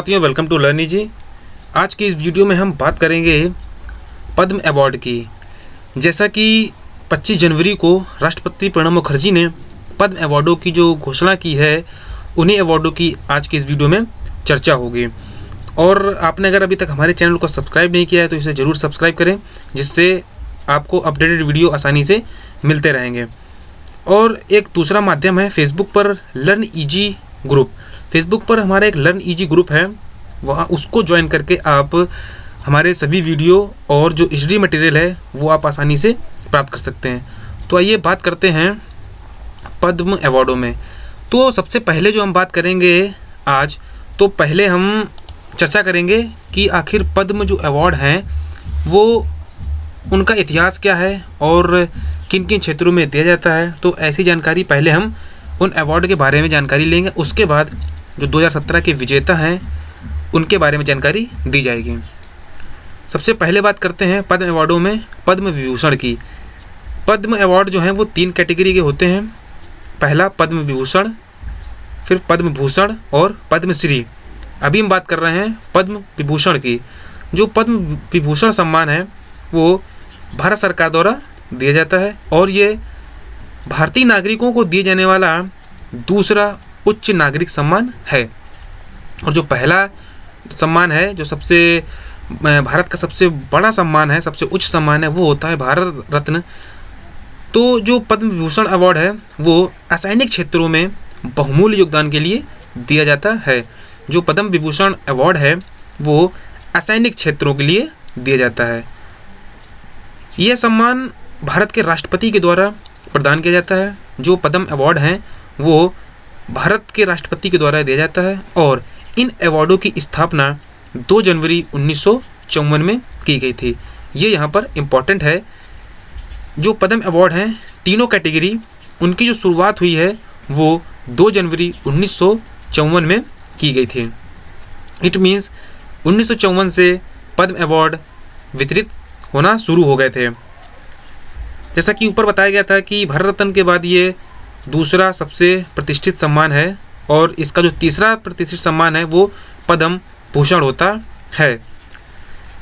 साथियों, welcome to learn easy. आज की इस वीडियो में हम बात करेंगे पद्म अवार्ड की। जैसा कि 25 जनवरी को राष्ट्रपति प्रणब मुखर्जी ने पद्म अवार्डों की जो घोषणा की है, उन्हीं अवार्डों की आज की इस वीडियो में चर्चा होगी। और आपने अगर अभी तक हमारे चैनल को सब्सक्राइब नहीं किया है तो इसे ज़रूर सब्सक्राइब करें, जिससे आपको अपडेटेड वीडियो आसानी से मिलते रहेंगे। और एक दूसरा माध्यम है फेसबुक पर लर्न इजी ग्रुप। फेसबुक पर हमारा एक लर्न इजी ग्रुप है, वहाँ उसको ज्वाइन करके आप हमारे सभी वीडियो और जो स्टडी मटेरियल है वो आप आसानी से प्राप्त कर सकते हैं। तो आइए बात करते हैं पद्म अवार्डों में। तो सबसे पहले जो हम बात करेंगे आज, तो पहले हम चर्चा करेंगे कि आखिर पद्म जो अवार्ड हैं वो उनका इतिहास क्या है और किन किन क्षेत्रों में दिया जाता है। तो ऐसी जानकारी पहले हम उन अवार्ड के बारे में जानकारी लेंगे, उसके बाद जो 2017 के विजेता हैं उनके बारे में जानकारी दी जाएगी। सबसे पहले बात करते हैं पद्म अवार्डों में पद्म विभूषण की। पद्म अवार्ड जो हैं वो 3 कैटेगरी के होते हैं। पहला पद्म विभूषण, फिर पद्म भूषण और पद्मश्री। अभी हम बात कर रहे हैं पद्म विभूषण की। जो पद्म विभूषण सम्मान है वो भारत सरकार द्वारा दिया जाता है और ये भारतीय नागरिकों को दिए जाने वाला दूसरा उच्च नागरिक सम्मान है। और जो पहला सम्मान है, जो सबसे भारत का सबसे बड़ा सम्मान है, सबसे उच्च सम्मान है, वो होता है भारत रत्न। तो जो पद्म विभूषण अवार्ड है वो रासायनिक क्षेत्रों में बहुमूल्य योगदान के लिए दिया जाता है। जो पद्म विभूषण अवार्ड है वो रासायनिक क्षेत्रों के लिए दिया जाता है। यह सम्मान भारत के राष्ट्रपति के द्वारा प्रदान किया जाता है। जो पद्म अवार्ड हैं वो भारत के राष्ट्रपति के द्वारा दिया जाता है और इन अवार्डों की स्थापना 2 जनवरी 1954 में की गई थी। ये यहाँ पर इम्पॉर्टेंट है। जो पद्म अवार्ड हैं तीनों कैटेगरी, उनकी जो शुरुआत हुई है वो 2 जनवरी 1954 में की गई थी। इट मीन्स 1954 से पद्म अवार्ड वितरित होना शुरू हो गए थे। जैसा कि ऊपर बताया गया था कि भारत रत्न के बाद ये दूसरा सबसे प्रतिष्ठित सम्मान है और इसका जो तीसरा प्रतिष्ठित सम्मान है वो पद्म भूषण होता है।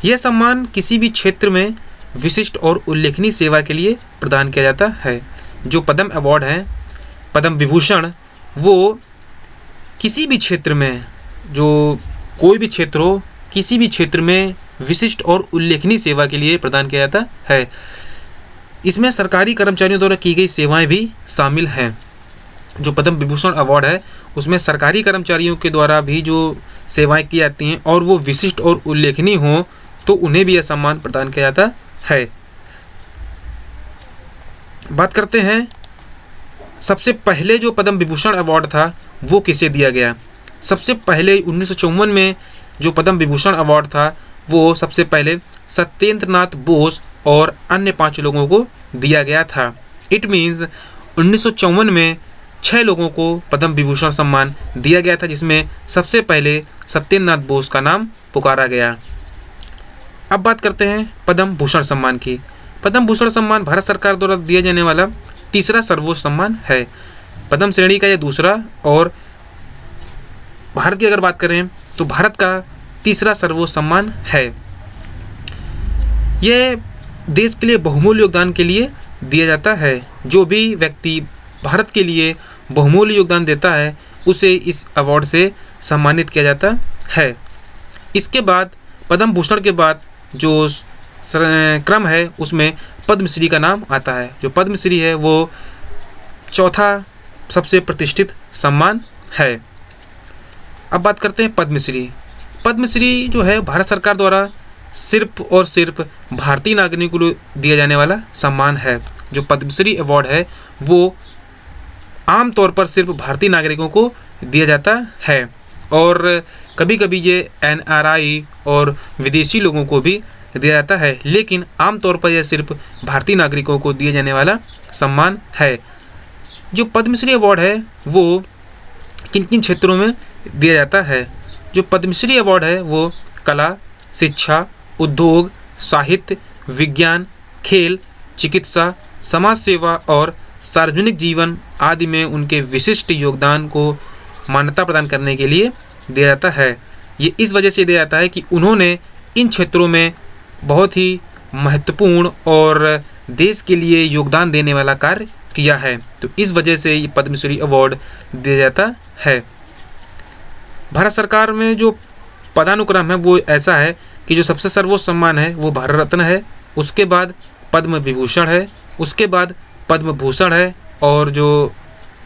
यह सम्मान किसी भी क्षेत्र में विशिष्ट और उल्लेखनीय सेवा के लिए प्रदान किया जाता है। जो पद्म अवार्ड हैं, पद्म विभूषण, वो किसी भी क्षेत्र में, जो कोई भी क्षेत्र हो, किसी भी क्षेत्र में विशिष्ट और उल्लेखनीय सेवा के लिए प्रदान किया जाता है। इसमें सरकारी कर्मचारियों द्वारा की गई सेवाएं भी शामिल हैं। जो पद्म विभूषण अवार्ड है उसमें सरकारी कर्मचारियों के द्वारा भी जो सेवाएं की जाती हैं और वो विशिष्ट और उल्लेखनीय हों तो उन्हें भी यह सम्मान प्रदान किया जाता है। बात करते हैं सबसे पहले जो पद्म विभूषण अवार्ड था वो किसे दिया गया। सबसे पहले 1954 में जो पद्म विभूषण अवार्ड था वो सबसे पहले सत्येंद्र नाथ बोस और अन्य 5 लोगों को दिया गया था। इट मीन्स 1954 में 6 लोगों को पद्म विभूषण सम्मान दिया गया था, जिसमें सबसे पहले सत्येंद्र नाथ बोस का नाम पुकारा गया। अब बात करते हैं पद्म भूषण सम्मान की। पद्म भूषण सम्मान भारत सरकार द्वारा दिया जाने वाला तीसरा सर्वोच्च सम्मान है। पद्म श्रेणी का यह दूसरा और भारत की अगर बात करें तो भारत का तीसरा सर्वोच्च सम्मान है। यह देश के लिए बहुमूल्य योगदान के लिए दिया जाता है। जो भी व्यक्ति भारत के लिए बहुमूल्य योगदान देता है उसे इस अवार्ड से सम्मानित किया जाता है। इसके बाद पद्म भूषण के बाद जो क्रम है उसमें पद्मश्री का नाम आता है। जो पद्मश्री है वो चौथा सबसे प्रतिष्ठित सम्मान है। अब बात करते हैं पद्मश्री। पद्मश्री जो है भारत सरकार द्वारा सिर्फ और सिर्फ भारतीय नागरिकों को दिया जाने वाला सम्मान है। जो पद्मश्री अवार्ड है वो आमतौर पर सिर्फ भारतीय नागरिकों को दिया जाता है और कभी कभी ये NRI और विदेशी लोगों को भी दिया जाता है, लेकिन आमतौर पर यह सिर्फ भारतीय नागरिकों को दिए जाने वाला सम्मान है। जो पद्मश्री अवार्ड है वो किन किन क्षेत्रों में दिया जाता है। जो पद्मश्री अवार्ड है वो कला, शिक्षा, उद्योग, साहित्य, विज्ञान, खेल, चिकित्सा, समाज सेवा और सार्वजनिक जीवन आदि में उनके विशिष्ट योगदान को मान्यता प्रदान करने के लिए दिया जाता है। ये इस वजह से दिया जाता है कि उन्होंने इन क्षेत्रों में बहुत ही महत्वपूर्ण और देश के लिए योगदान देने वाला कार्य किया है। तो इस वजह से ये पद्मश्री अवार्ड दिया जाता है। भारत सरकार में जो पदानुक्रम है वो ऐसा है कि जो सबसे सर्वोच्च सम्मान है वो भारत रत्न है, उसके बाद पद्म विभूषण है, उसके बाद पद्म भूषण है, और जो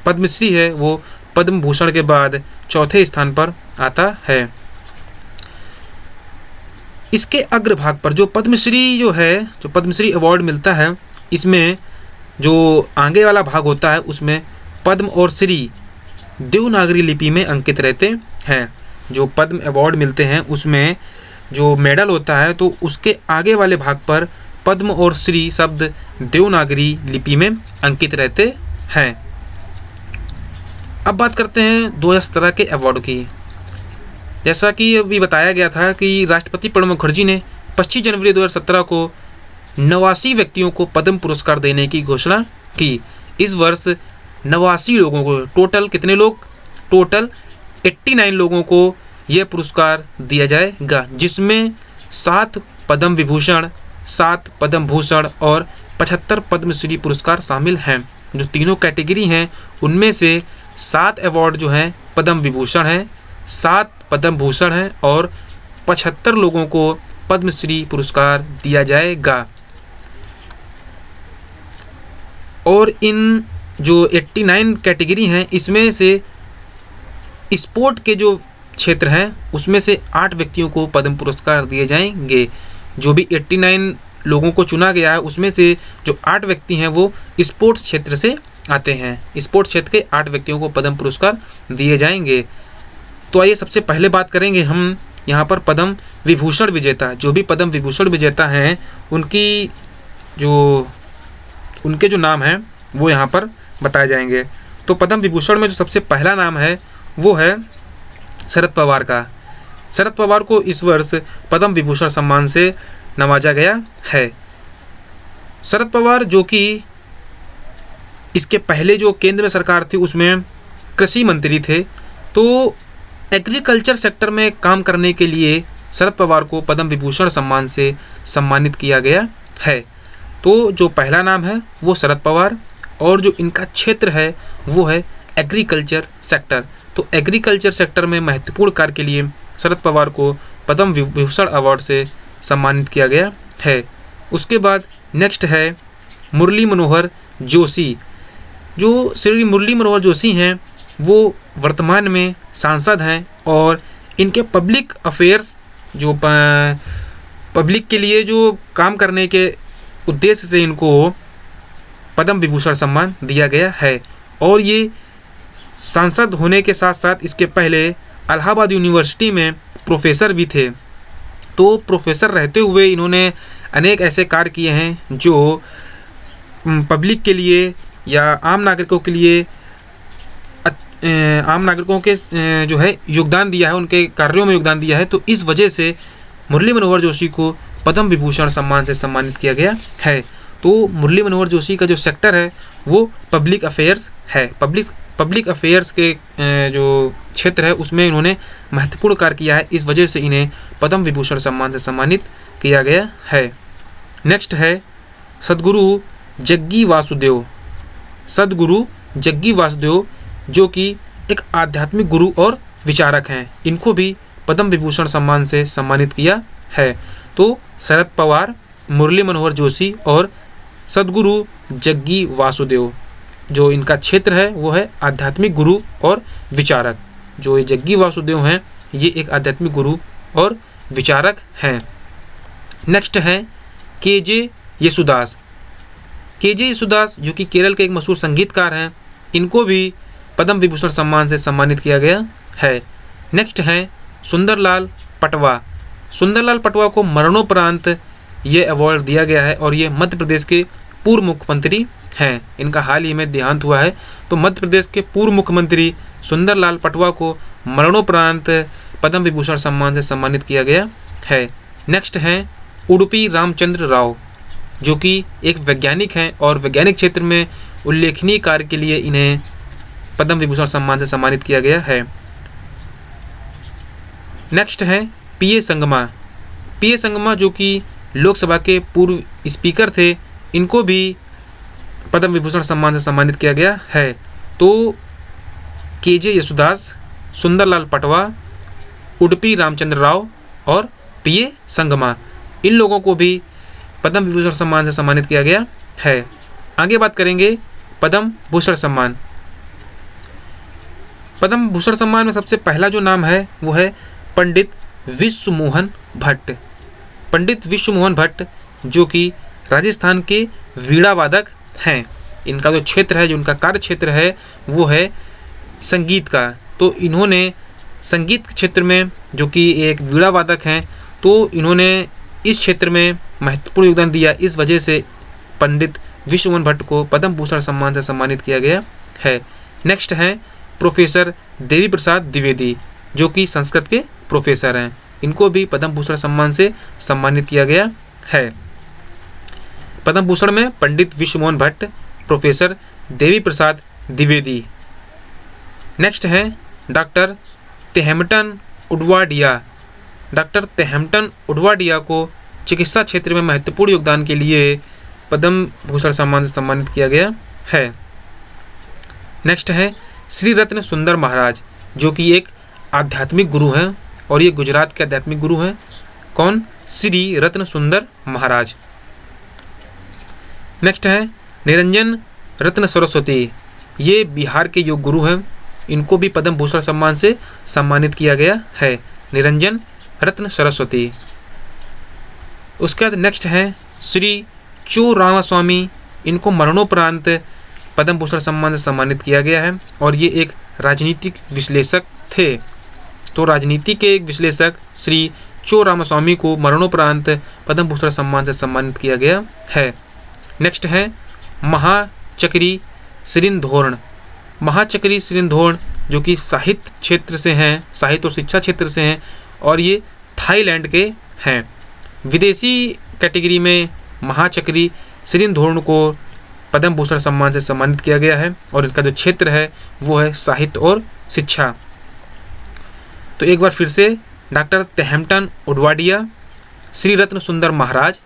पद्मश्री है वो पद्म भूषण के बाद चौथे स्थान पर आता है। इसके अग्रभाग पर जो पद्मश्री जो है, जो पद्मश्री अवार्ड मिलता है, इसमें जो आगे वाला भाग होता है उसमें पद्म और श्री देवनागरी लिपि में अंकित रहते हैं। जो पद्म अवार्ड मिलते हैं उसमें जो मेडल होता है तो उसके आगे वाले भाग पर पद्म और श्री शब्द देवनागरी लिपि में अंकित रहते हैं। अब बात करते हैं 2017 के अवार्ड की। जैसा कि अभी बताया गया था कि राष्ट्रपति प्रणब मुखर्जी ने 25 जनवरी 2017 को 89 व्यक्तियों को पद्म पुरस्कार देने की घोषणा की। इस वर्ष 89 लोगों को, टोटल कितने लोग, टोटल 89 लोगों को यह पुरस्कार दिया जाएगा, जिसमें 7 पद्म विभूषण, 7 पद्म भूषण और 75 पद्मश्री पुरस्कार शामिल हैं। जो तीनों कैटेगरी हैं उनमें से 7 अवार्ड जो हैं पद्म विभूषण हैं, 7 पद्म भूषण हैं और 75 लोगों को पद्मश्री पुरस्कार दिया जाएगा। और इन जो 89 कैटेगरी हैं इसमें से स्पोर्ट के जो क्षेत्र हैं उसमें से 8 व्यक्तियों को पद्म पुरस्कार दिए जाएंगे। जो भी 89 लोगों को चुना गया है उसमें से जो 8 व्यक्ति हैं वो स्पोर्ट्स क्षेत्र से आते हैं। स्पोर्ट्स क्षेत्र के 8 व्यक्तियों को पद्म पुरस्कार दिए जाएंगे। तो आइए सबसे पहले बात करेंगे हम यहाँ पर पद्म विभूषण विजेता। जो भी पद्म विभूषण विजेता हैं उनके जो नाम हैं वो यहाँ पर बताए जाएंगे। तो पद्म विभूषण में जो सबसे पहला नाम है वो है शरद पवार का। शरद पवार को इस वर्ष पद्म विभूषण सम्मान से नवाजा गया है। शरद पवार जो कि इसके पहले जो केंद्र में सरकार थी उसमें कृषि मंत्री थे, तो एग्रीकल्चर सेक्टर में काम करने के लिए शरद पवार को पद्म विभूषण सम्मान से सम्मानित किया गया है। तो जो पहला नाम है वो शरद पवार, और जो इनका क्षेत्र है वो है एग्रीकल्चर सेक्टर। तो एग्रीकल्चर सेक्टर में महत्वपूर्ण कार्य के लिए शरद पवार को पद्म विभूषण अवार्ड से सम्मानित किया गया है। उसके बाद नेक्स्ट है मुरली मनोहर जोशी। जो श्री मुरली मनोहर जोशी हैं वो वर्तमान में सांसद हैं, और इनके पब्लिक अफेयर्स जो पब्लिक के लिए जो काम करने के उद्देश्य से इनको पद्म विभूषण सम्मान दिया गया है। और ये सांसद होने के साथ साथ इसके पहले इलाहाबाद यूनिवर्सिटी में प्रोफेसर भी थे। तो प्रोफेसर रहते हुए इन्होंने अनेक ऐसे कार्य किए हैं जो पब्लिक के लिए या आम नागरिकों के लिए, आम नागरिकों के जो है योगदान दिया है, उनके कार्यों में योगदान दिया है। तो इस वजह से मुरली मनोहर जोशी को पद्म विभूषण सम्मान से सम्मानित किया गया है। तो मुरली मनोहर जोशी का जो सेक्टर है वो पब्लिक अफेयर्स है। पब्लिक अफेयर्स के जो क्षेत्र है उसमें इन्होंने महत्वपूर्ण कार्य किया है, इस वजह से इन्हें पद्म विभूषण सम्मान से सम्मानित किया गया है। नेक्स्ट है सद्गुरु जग्गी वासुदेव। सद्गुरु जग्गी वासुदेव जो कि एक आध्यात्मिक गुरु और विचारक हैं, इनको भी पद्म विभूषण सम्मान से सम्मानित किया है। तो शरद पवार, मुरली मनोहर जोशी और सद्गुरु जग्गी वासुदेव, जो इनका क्षेत्र है वो है आध्यात्मिक गुरु और विचारक। जो ये जग्गी वासुदेव हैं ये एक आध्यात्मिक गुरु और विचारक हैं। नेक्स्ट हैं केजे येसुदास। केजे येसुदास जो कि केरल के एक मशहूर संगीतकार हैं, इनको भी पद्म विभूषण सम्मान से सम्मानित किया गया है। नेक्स्ट हैं सुंदरलाल पटवा। सुंदरलाल पटवा को मरणोपरांत ये अवार्ड दिया गया है, और ये मध्य प्रदेश के पूर्व मुख्यमंत्री हैं। इनका हाल ही में देहांत हुआ है। तो मध्य प्रदेश के पूर्व मुख्यमंत्री सुंदरलाल पटवा को मरणोपरांत पद्म विभूषण सम्मान से सम्मानित किया गया है। नेक्स्ट हैं उडुपी रामचंद्र राव, जो कि एक वैज्ञानिक हैं और वैज्ञानिक क्षेत्र में उल्लेखनीय कार्य के लिए इन्हें पद्म विभूषण सम्मान से सम्मानित किया गया है। नेक्स्ट है पीए संगमा। पीए संगमा जो कि लोकसभा के पूर्व स्पीकर थे, इनको भी पद्म विभूषण सम्मान से सम्मानित किया गया है। तो केजे यशुदास, सुंदरलाल पटवा, उडुपी रामचंद्र राव और पीए संगमा, इन लोगों को भी पद्म विभूषण सम्मान से सम्मानित किया गया है। आगे बात करेंगे पद्म भूषण सम्मान। पद्म भूषण सम्मान में सबसे पहला जो नाम है वो है पंडित विश्वमोहन भट्ट। पंडित विश्वमोहन भट्ट जो कि राजस्थान के वीणा वादक हैं। इनका जो क्षेत्र है, जो उनका कार्य क्षेत्र है वो है संगीत का। तो इन्होंने संगीत क्षेत्र में, जो कि एक वीणा वादक हैं, तो इन्होंने इस क्षेत्र में महत्वपूर्ण योगदान दिया। इस वजह से पंडित विश्वमोहन भट्ट को पद्म भूषण सम्मान से सम्मानित किया गया है। नेक्स्ट हैं प्रोफेसर देवी प्रसाद द्विवेदी, जो कि संस्कृत के प्रोफेसर हैं। इनको भी पद्म भूषण सम्मान से सम्मानित किया गया है। पद्म भूषण में पंडित विश्वमोहन भट्ट, प्रोफेसर देवी प्रसाद द्विवेदी। नेक्स्ट हैं डॉक्टर तेहमटन उडवाडिया। डॉक्टर तेहमटन उडवाडिया को चिकित्सा क्षेत्र में महत्वपूर्ण योगदान के लिए पद्म भूषण सम्मान से सम्मानित किया गया है। नेक्स्ट है श्री रत्न सुंदर महाराज, जो कि एक आध्यात्मिक गुरु हैं और ये गुजरात के आध्यात्मिक गुरु हैं। कौन? श्री रत्न सुंदर महाराज। नेक्स्ट है निरंजन रत्न सरस्वती, ये बिहार के योग गुरु हैं। इनको भी पद्म भूषण सम्मान से सम्मानित किया गया है, निरंजन रत्न सरस्वती। उसके बाद नेक्स्ट है श्री चो रामास्वामी। इनको मरणोपरांत पद्म भूषण सम्मान से सम्मानित किया गया है और ये एक राजनीतिक विश्लेषक थे। तो राजनीति के एक विश्लेषक श्री चो रामास्वामी को मरणोपरांत पद्म भूषण सम्मान से सम्मानित किया गया है। नेक्स्ट है महाचक्री सिरिनधोरण। महाचक्री सिरिनधोरण जो कि साहित्य क्षेत्र से हैं, साहित्य और शिक्षा क्षेत्र से हैं और ये थाईलैंड के हैं। विदेशी कैटेगरी में महाचक्री सिरिनधोरण को पद्म भूषण सम्मान से सम्मानित किया गया है और इनका जो क्षेत्र है वो है साहित्य और शिक्षा। तो एक बार फिर से डॉक्टर तेहमटन उडवाडिया, श्री रत्न सुंदर महाराज,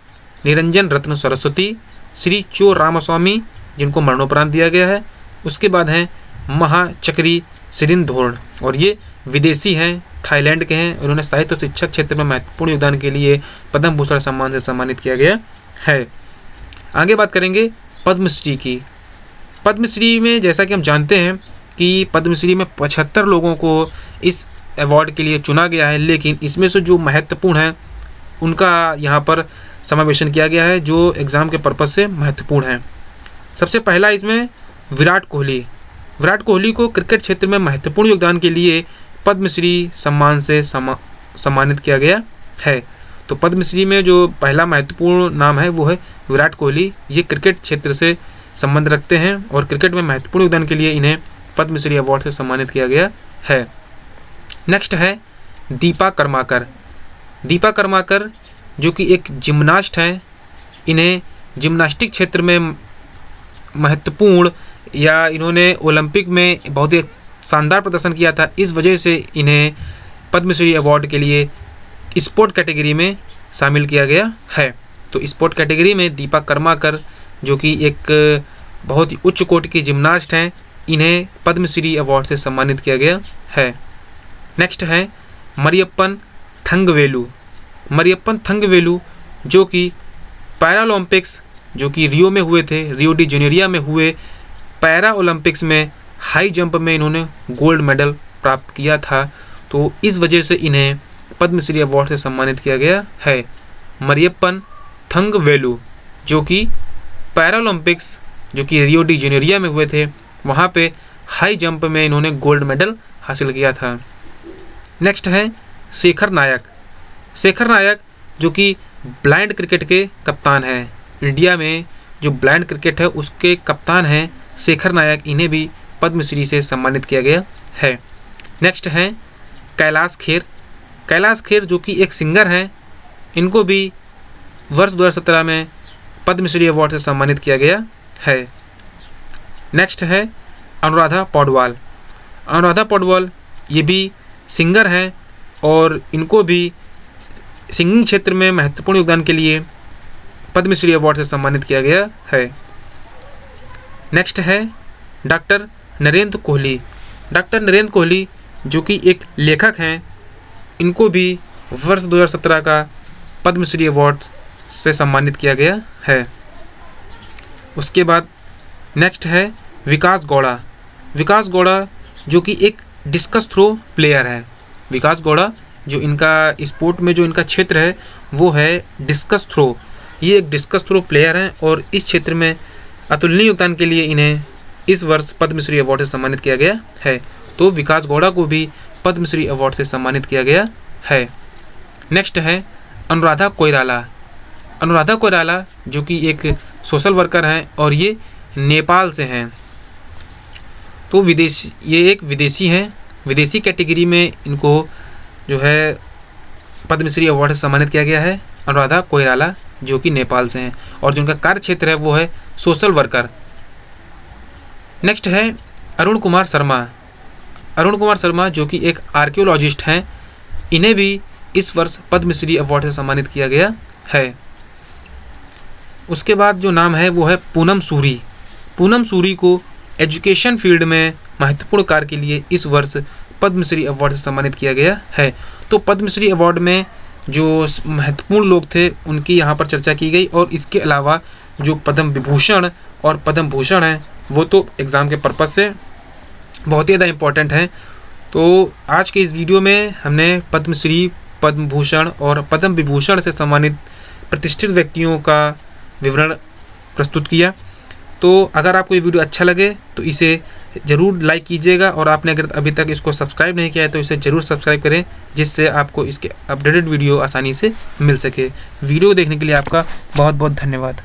निरंजन रत्न सरस्वती, श्री चो रामास्वामी जिनको मरणोपरांत दिया गया है। उसके बाद हैं महाचक्री सिरिनधोरण और ये विदेशी हैं, थाईलैंड के हैं। उन्होंने साहित्य और शिक्षा क्षेत्र में महत्वपूर्ण योगदान के लिए पद्म भूषण सम्मान से सम्मानित किया गया है। आगे बात करेंगे पद्मश्री की। पद्मश्री में जैसा कि हम जानते हैं कि पद्मश्री में 75 लोगों को इस अवार्ड के लिए चुना गया है, लेकिन इसमें से जो महत्वपूर्ण है उनका यहाँ पर समावेशन किया गया है, जो एग्ज़ाम के पर्पज़ से महत्वपूर्ण है। सबसे पहला इसमें विराट कोहली। विराट कोहली को क्रिकेट क्षेत्र में महत्वपूर्ण योगदान के लिए पद्मश्री सम्मान से सम्मानित किया गया है। तो पद्मश्री में जो पहला महत्वपूर्ण नाम है वो है विराट कोहली। ये क्रिकेट क्षेत्र से संबंध रखते हैं और क्रिकेट में महत्वपूर्ण योगदान के लिए इन्हें पद्मश्री अवार्ड से सम्मानित किया गया है। नेक्स्ट है दीपा कर्माकर। दीपा कर्माकर जो कि एक जिम्नास्ट हैं, इन्हें जिम्नास्टिक क्षेत्र में महत्वपूर्ण या इन्होंने ओलंपिक में बहुत ही शानदार प्रदर्शन किया था, इस वजह से इन्हें पद्मश्री अवार्ड के लिए स्पोर्ट कैटेगरी में शामिल किया गया है। तो स्पोर्ट कैटेगरी में दीपा कर्माकर जो कि एक बहुत ही उच्च कोटि की जिम्नास्ट हैं, इन्हें पद्मश्री अवार्ड से सम्मानित किया गया है। नेक्स्ट है मरियप्पन थंगवेलु। मरियप्पन थंगवेलु जो कि पैरालंपिक्स जो कि रियो में हुए थे, रियो डी जेनेरिया में हुए पैरा ओलंपिक्स में हाई जंप में इन्होंने गोल्ड मेडल प्राप्त किया था, तो इस वजह से इन्हें पद्मश्री अवार्ड से सम्मानित किया गया है। मरियप्पन थंगवेलु जो कि पैरालंपिक्स जो कि रियो डी जेनेरिया में हुए थे, वहाँ पे हाई जंप में इन्होंने गोल्ड मेडल हासिल किया था। नेक्स्ट है शेखर नायक। शेखर नायक जो कि ब्लाइंड क्रिकेट के कप्तान हैं, इंडिया में जो ब्लाइंड क्रिकेट है उसके कप्तान हैं शेखर नायक, इन्हें भी पद्मश्री से सम्मानित किया गया है। नेक्स्ट हैं कैलाश खेर। कैलाश खेर जो कि एक सिंगर हैं, इनको भी वर्ष 2017 में पद्मश्री अवार्ड से सम्मानित किया गया है। नेक्स्ट है अनुराधा पौडवाल। अनुराधा पौडवाल ये भी सिंगर हैं और इनको भी सिंगिंग क्षेत्र में महत्वपूर्ण योगदान के लिए पद्मश्री अवार्ड से सम्मानित किया गया है। नेक्स्ट है डॉक्टर नरेंद्र कोहली। डॉक्टर नरेंद्र कोहली जो कि एक लेखक हैं, इनको भी वर्ष 2017 का पद्मश्री अवार्ड से सम्मानित किया गया है। उसके बाद नेक्स्ट है विकास गौड़ा। विकास गौड़ा जो कि एक डिस्कस थ्रो प्लेयर है। विकास गौड़ा जो इनका स्पोर्ट में जो इनका क्षेत्र है वो है डिस्कस थ्रो। ये एक डिस्कस थ्रो प्लेयर हैं और इस क्षेत्र में अतुलनीय योगदान के लिए इन्हें इस वर्ष पद्मश्री अवार्ड से सम्मानित किया गया है। तो विकास गौड़ा को भी पद्मश्री अवार्ड से सम्मानित किया गया है। नेक्स्ट है अनुराधा कोइराला। अनुराधा कोइराला जो कि एक सोशल वर्कर हैं और ये नेपाल से हैं। तो ये एक विदेशी हैं। विदेशी कैटेगरी में इनको जो है पद्मश्री अवार्ड से सम्मानित किया गया है। अनुराधा कोइराला जो कि नेपाल से हैं और जो उनका कार्य क्षेत्र है वो है सोशल वर्कर। नेक्स्ट है अरुण कुमार शर्मा। अरुण कुमार शर्मा जो कि एक आर्कियोलॉजिस्ट हैं, इन्हें भी इस वर्ष पद्मश्री अवार्ड से सम्मानित किया गया है। उसके बाद जो नाम है वो है पूनम सूरी। पूनम सूरी को एजुकेशन फील्ड में महत्वपूर्ण कार्य के लिए इस वर्ष पद्मश्री अवार्ड से सम्मानित किया गया है। तो पद्मश्री अवार्ड में जो महत्वपूर्ण लोग थे उनकी यहाँ पर चर्चा की गई और इसके अलावा जो पद्म विभूषण और पद्म भूषण हैं वो तो एग्ज़ाम के पर्पज़ से बहुत ही ज़्यादा इम्पोर्टेंट हैं। तो आज के इस वीडियो में हमने पद्मश्री, पद्म भूषण और पद्म विभूषण से सम्मानित प्रतिष्ठित व्यक्तियों का विवरण प्रस्तुत किया। तो अगर आपको ये वीडियो अच्छा लगे तो इसे ज़रूर लाइक कीजिएगा और आपने अगर अभी तक इसको सब्सक्राइब नहीं किया है तो इसे ज़रूर सब्सक्राइब करें, जिससे आपको इसके अपडेटेड वीडियो आसानी से मिल सके। वीडियो देखने के लिए आपका बहुत बहुत धन्यवाद।